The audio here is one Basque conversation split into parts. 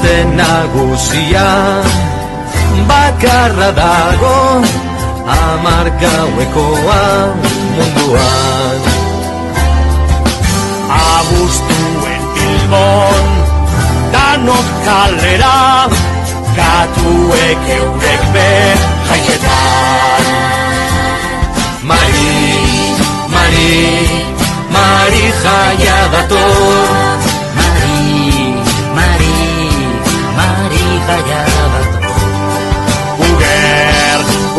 Gazte nagusia bakarra dago, 10 gauekoa munduan. Abuztuen Bilbon danok kalera, katuek eurek be jaiketan. Mari jaia dator, Mari jaia dator.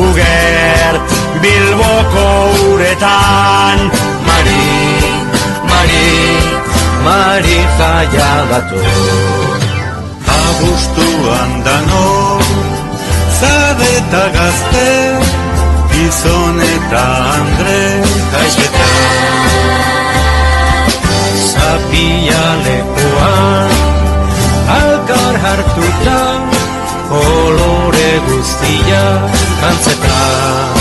Uger, Bilboko uretan, Mari jaia dator. Abuztuan dano, zabe eta gazte, gizon eta andre jaiketan. Zapia lepoan, alkar hartuta, kolore guztia antzetan.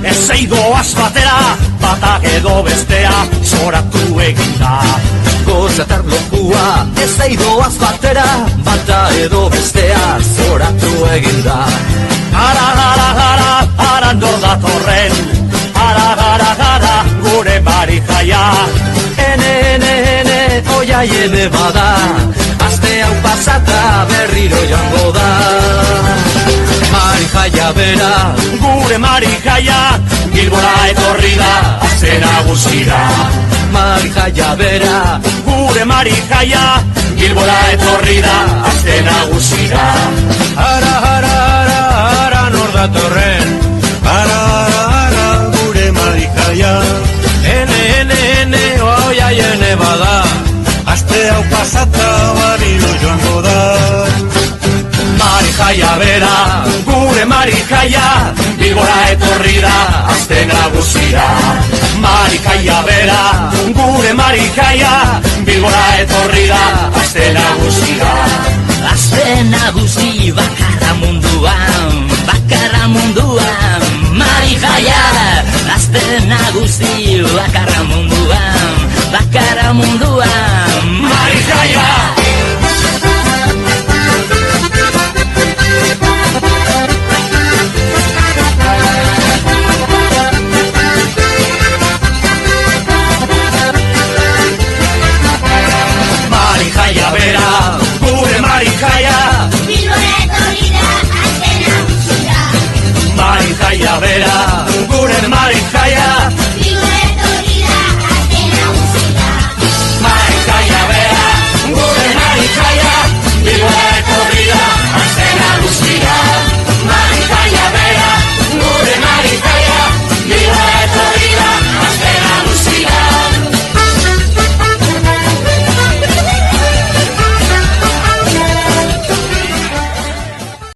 Ez eidoaz batera, batak edo bestea, zoratu eginda. Gozatar lokua, ez eidoaz batera, bata edo bestea, zoratu eginda. Ara nor datorren, ara, gure Mari jaia. Ene, oiaiene bada, aste hau pasata berriro joango da. Mari jaia bera, gure Mari jaia, Bilbora etorri da, aste nagusira. Mari jaia bera, gure Mari jaia, Bilbora etorri da, aste nagusira. Ara, nor datorren, Ara, gure Mari jaia. Ene, oiaiene bada, aste hau pasata barrio joango da. Mari jaia bera, gure Mari jaia, Bilbora etorri da, aste nagusira. Mari jaia bera, gure Mari jaia, Bilbora etorri da, aste nagusira. Aste nagusi bakarra munduan, Mari jaia. Aste nagusi bakarra munduan, Mari jaia. Mari jaia bera,